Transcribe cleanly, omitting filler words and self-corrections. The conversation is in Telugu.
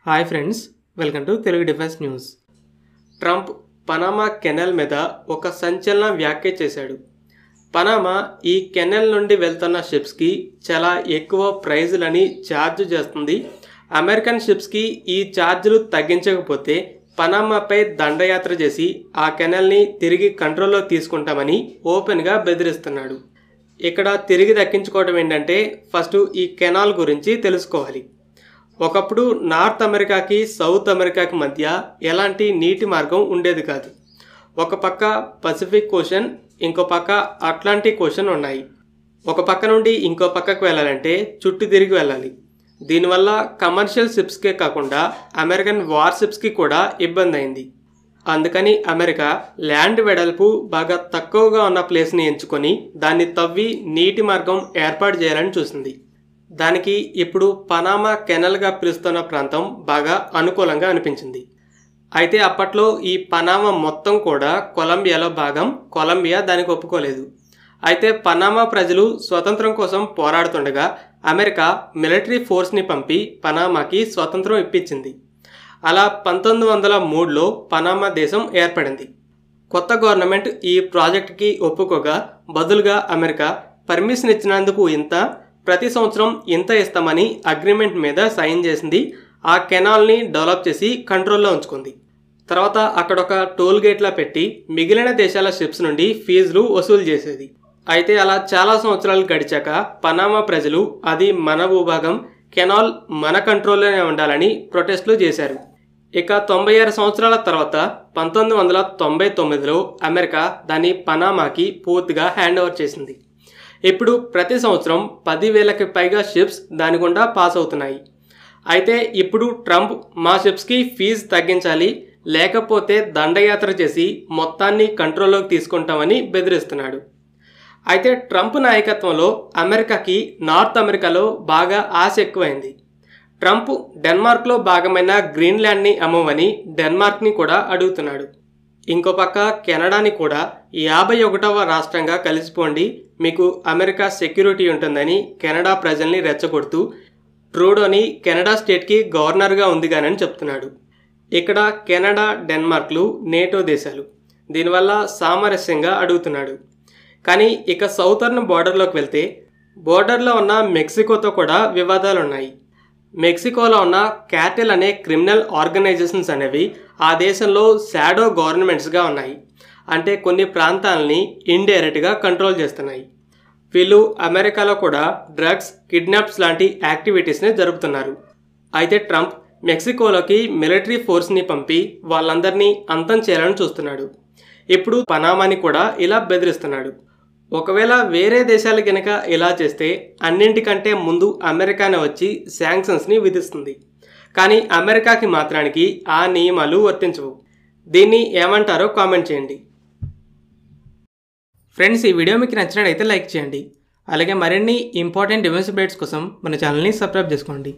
Hi friends, welcome to Telugu defence news. Trump Panama canal మీద ఒక సంచలన వ్యాఖ్య చేశాడు. పనామా ఈ కెనాల్ నుండి వెళ్తున్న షిప్స్కి చాలా ఎక్కువ ప్రైజులని ఛార్జ్ చేస్తుంది. అమెరికన్ షిప్స్కి ఈ ఛార్జీలు తగ్గించకపోతే పనామాపై దండయాత్ర చేసి ఆ కెనాల్ని తిరిగి కంట్రోల్లో తీసుకుంటామని ఓపెన్గా బెదిరిస్తున్నాడు. ఇక్కడ తిరిగి దక్కించుకోవడం ఏంటంటే ఫస్ట్ ఈ కెనాల్ గురించి తెలుసుకోవాలి. ఒకప్పుడు నార్త్ అమెరికాకి సౌత్ అమెరికాకి మధ్య ఎలాంటి నీటి మార్గం ఉండేది కాదు. ఒక పక్క పసిఫిక్ ఓషన్, ఇంకో పక్క అట్లాంటిక్ ఓషన్ ఉన్నాయి. ఒక పక్క నుండి ఇంకో పక్కకు వెళ్ళాలంటే చుట్టూ తిరిగి వెళ్ళాలి. దీనివల్ల కమర్షియల్ షిప్స్కే కాకుండా అమెరికన్ వార్ షిప్స్కి కూడా ఇబ్బంది అయింది. అందుకని అమెరికా ల్యాండ్ వెడల్పు బాగా తక్కువగా ఉన్న ప్లేస్ని ఎంచుకొని దాన్ని తవ్వి నీటి మార్గం ఏర్పాటు చేయాలని చూసింది. దానికి ఇప్పుడు పనామా కెనాల్గా పిలుస్తున్న ప్రాంతం బాగా అనుకూలంగా అనిపించింది. అయితే అప్పట్లో ఈ పనామా మొత్తం కూడా కొలంబియాలో భాగం. కొలంబియా దానికి ఒప్పుకోలేదు. అయితే పనామా ప్రజలు స్వతంత్రం కోసం పోరాడుతుండగా అమెరికా మిలిటరీ ఫోర్స్ని పంపి పనామాకి స్వతంత్రం ఇప్పించింది. అలా 1903లో పనామా దేశం ఏర్పడింది. కొత్త గవర్నమెంట్ ఈ ప్రాజెక్టుకి ఒప్పుకోగా బదులుగా అమెరికా పర్మిషన్ ఇచ్చినందుకు ఇంత, ప్రతి సంవత్సరం ఇంత ఇస్తామని అగ్రిమెంట్ మీద సైన్ చేసింది. ఆ కెనాల్ని డెవలప్ చేసి కంట్రోల్లో ఉంచుకుంది. తర్వాత అక్కడ ఒక టోల్ గేట్లా పెట్టి మిగిలిన దేశాల షిప్స్ నుండి ఫీజులు వసూలు చేసేది. అయితే అలా చాలా సంవత్సరాలు గడిచాక పనామా ప్రజలు అది మన భూభాగం, కెనాల్ మన కంట్రోల్లోనే ఉండాలని ప్రొటెస్టులు చేశారు. ఇక 96 సంవత్సరాల తర్వాత 1999లో అమెరికా దాన్ని పనామాకి పూర్తిగా హ్యాండ్ ఓవర్ చేసింది. ఇప్పుడు ప్రతి సంవత్సరం 10,000కి పైగా షిప్స్ దాని గుండా పాస్ అవుతున్నాయి. అయితే ఇప్పుడు ట్రంప్ మా షిప్స్కి ఫీజు తగ్గించాలి, లేకపోతే దండయాత్ర చేసి మొత్తాన్ని కంట్రోల్లోకి తీసుకుంటామని బెదిరిస్తున్నాడు. అయితే ట్రంప్ నాయకత్వంలో అమెరికాకి నార్త్ అమెరికాలో బాగా ఆశ ఎక్కువైంది. ట్రంప్ డెన్మార్క్లో భాగమైన గ్రీన్లాండ్ని అమ్మవని డెన్మార్క్ని కూడా అడుగుతున్నాడు. ఇంకో పక్క కెనడాని కూడా 51వ రాష్ట్రంగా కలిసిపోండి, మీకు అమెరికా సెక్యూరిటీ ఉంటుందని కెనడా ప్రజల్ని రెచ్చగొడుతూ ట్రూడోని కెనడా స్టేట్కి గవర్నర్గా ఉందిగానని చెప్తున్నాడు. ఇక్కడ కెనడా, డెన్మార్క్లు నేటో దేశాలు. దీనివల్ల సామరస్యంగా అడుగుతున్నాడు. కానీ ఇక సౌతర్న్ బోర్డర్లోకి వెళ్తే బోర్డర్లో ఉన్న మెక్సికోతో కూడా వివాదాలున్నాయి. మెక్సికోలో ఉన్న క్యాటెల్ అనే క్రిమినల్ ఆర్గనైజేషన్స్ అనేవి ఆ దేశంలో షాడో గవర్నమెంట్స్గా ఉన్నాయి. అంటే కొన్ని ప్రాంతాలని ఇండైరెక్ట్గా కంట్రోల్ చేస్తున్నాయి. వీళ్ళు అమెరికాలో కూడా డ్రగ్స్, కిడ్నాప్స్ లాంటి యాక్టివిటీస్ని జరుపుతున్నారు. అయితే ట్రంప్ మెక్సికోలోకి మిలిటరీ ఫోర్స్ని పంపి వాళ్ళందరినీ అంతం చేయాలని చూస్తున్నాడు. ఇప్పుడు పనామాని కూడా ఇలా బెదిరిస్తున్నాడు. ఒకవేళ వేరే దేశాలు కనుక ఇలా చేస్తే అన్నింటికంటే ముందు అమెరికానే వచ్చి శాంక్షన్స్ని విధిస్తుంది. కానీ అమెరికాకి మాత్రానికి ఆ నియమాలు వర్తించవు. దీన్ని ఏమంటారో కామెంట్ చేయండి. ఫ్రెండ్స్, ఈ వీడియో మీకు నచ్చినట్లయితే లైక్ చేయండి. అలాగే మరిన్ని ఇంపార్టెంట్ డిఫెన్స్ అప్డేట్స్ కోసం మన ఛానల్ని సబ్స్క్రైబ్ చేసుకోండి.